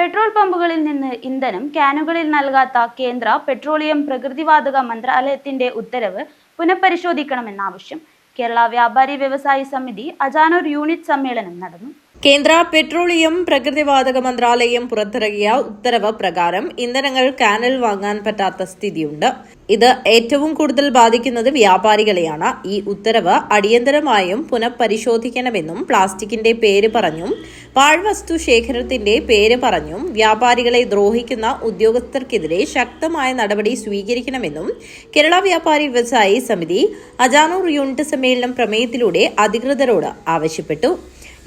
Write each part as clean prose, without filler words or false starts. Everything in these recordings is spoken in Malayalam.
പെട്രോൾ പമ്പുകളിൽ നിന്ന് ഇന്ധനം ക്യാനുകളിൽ നൽകാത്ത കേന്ദ്ര പെട്രോളിയം പ്രകൃതിവാതക മന്ത്രാലയത്തിന്റെ ഉത്തരവ് പുനഃപരിശോധിക്കണമെന്ന ആവശ്യം. കേരള വ്യാപാരി വ്യവസായി സമിതി അജാനൂർ യൂണിറ്റ് സമ്മേളനം നടന്നു. കേന്ദ്ര പെട്രോളിയം പ്രകൃതിവാതക മന്ത്രാലയം പുറത്തിറക്കിയ ഉത്തരവ് പ്രകാരം ഇന്ധനങ്ങൾ ക്യാനിൽ വാങ്ങാൻ പറ്റാത്ത സ്ഥിതിയുണ്ട്. ഇത് ഏറ്റവും കൂടുതൽ ബാധിക്കുന്നത് വ്യാപാരികളെയാണ്. ഈ ഉത്തരവ് അടിയന്തരമായും പുനഃപരിശോധിക്കണമെന്നും പ്ലാസ്റ്റിക്കിന്റെ പേര് പറഞ്ഞും പാഴ്വസ്തു ശേഖരത്തിന്റെ പേര് പറഞ്ഞും വ്യാപാരികളെ ദ്രോഹിക്കുന്ന ഉദ്യോഗസ്ഥർക്കെതിരെ ശക്തമായ നടപടി സ്വീകരിക്കണമെന്നും കേരള വ്യാപാരി വ്യവസായി സമിതി അജാനൂർ യൂണിറ്റ് സമ്മേളനം പ്രമേയത്തിലൂടെ അധികൃതരോട് ആവശ്യപ്പെട്ടു.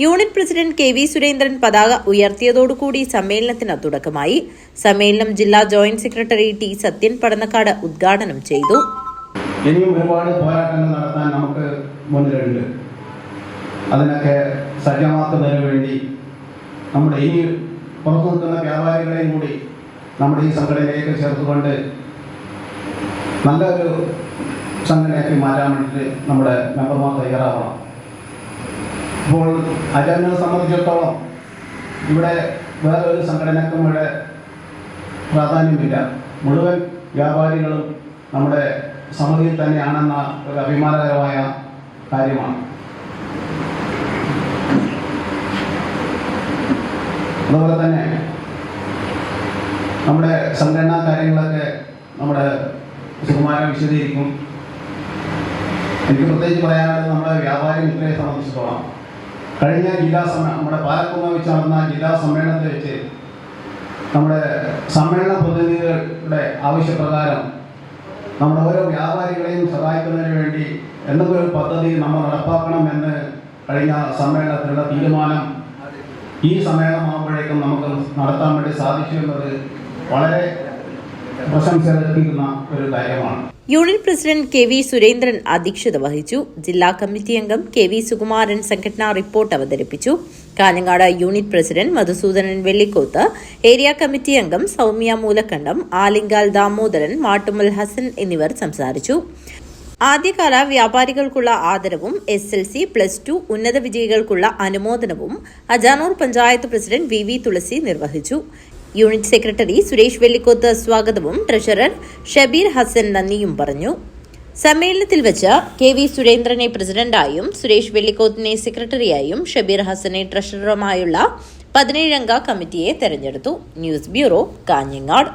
Unit president K V Surendran പതാക ഉയർത്തിയതോടുകൂടി സമ്മേളനത്തിന് തുടക്കമായി. സമ്മേളനം ജില്ലാ joint secretary T Sathyan Padannakkad ഉദ്ഘാടനം ചെയ്തു. ഇനിയും ഒരുപാട് പോരാട്ടങ്ങൾ നടത്താൻ നമുക്ക് മുന്നിലുണ്ട്. അതിനൊക്കെ സജ്ജമാക്കുന്നതിന് വേണ്ടി നമ്മുടെ ഈ പുറത്തു നിൽക്കുന്ന വ്യാപാരികളെയും കൂടി നമ്മുടെ ഈ സംഘടനയിലേക്ക് ചേർത്തുകൊണ്ട് നല്ലൊരു സംഘടനയാക്കി മാറ്റാൻ വേണ്ടിയിട്ട് നമ്മുടെ മെമ്പർമാർ തയ്യാറാവണം. ഇപ്പോൾ അജാനെ സംബന്ധിച്ചിടത്തോളം ഇവിടെ വേറെ ഒരു സംഘടനക്കും ഇവിടെ പ്രാധാന്യമില്ല. മുഴുവൻ വ്യാപാരികളും നമ്മുടെ സമിതിയിൽ തന്നെയാണെന്ന ഒരു അഭിമാനകരമായ കാര്യമാണ്. അതുപോലെ തന്നെ നമ്മുടെ സംഘടനാ കാര്യങ്ങളൊക്കെ നമ്മുടെ സുകുമാരൻ വിശദീകരിക്കും. എനിക്ക് പ്രത്യേകിച്ച് പറയാനുള്ളത് നമ്മുടെ വ്യാപാരി മിത്രയെ സംബന്ധിച്ചിടത്തോളം കഴിഞ്ഞ നമ്മുടെ പാലക്കുന്ന് വെച്ച് നടന്ന ജില്ലാ സമ്മേളനത്തിൽ വെച്ച് നമ്മുടെ സമ്മേളന പ്രതിനിധികളുടെ ആവശ്യപ്രകാരം നമ്മുടെ ഓരോ വ്യാപാരികളെയും സഹായിക്കുന്നതിന് വേണ്ടി എന്തെങ്കിലും ഒരു പദ്ധതി നമ്മൾ നടപ്പാക്കണമെന്ന് കഴിഞ്ഞ സമ്മേളനത്തിലുള്ള തീരുമാനം ഈ സമ്മേളനമാകുമ്പോഴേക്കും നമുക്ക് നടത്താൻ വേണ്ടി സാധിച്ചു എന്നത് വളരെ പ്രശംസയർഹിക്കുന്ന ഒരു കാര്യമാണ്. Unit president K V Surendran അധ്യക്ഷത വഹിച്ചു. ജില്ലാ കമ്മിറ്റി അംഗം കെ വി സുകുമാരൻ സംഘടനാ റിപ്പോർട്ട് അവതരിപ്പിച്ചു. Kanhangad unit president Madhusudanan Vellikoth, area committee അംഗം സൗമ്യ മൂലക്കണ്ടം, ആലിങ്കാൽ ദാമോദരൻ, മാട്ടുമ്മൽ ഹസൻ എന്നിവർ സംസാരിച്ചു. ആദ്യകാല വ്യാപാരികൾക്കുള്ള ആദരവും SLC, +2 ഉന്നത വിജയികൾക്കുള്ള അനുമോദനവും അജാനൂർ പഞ്ചായത്ത് പ്രസിഡന്റ് വി തുളസി നിർവഹിച്ചു. യൂണിറ്റ് സെക്രട്ടറി സുരേഷ് വെള്ളിക്കോത്ത് സ്വാഗതവും ട്രഷറർ ഷബീർ ഹസൻ നന്ദിയും പറഞ്ഞു. സമ്മേളനത്തിൽ വെച്ച് കെ വി സുരേന്ദ്രനെ പ്രസിഡന്റായും സുരേഷ് വെള്ളിക്കോത്തിനെ സെക്രട്ടറിയായും ഷബീർ ഹസനെ ട്രഷററുമായുള്ള 17 അംഗ കമ്മിറ്റിയെ തെരഞ്ഞെടുത്തു. News bureau, Kanhangad.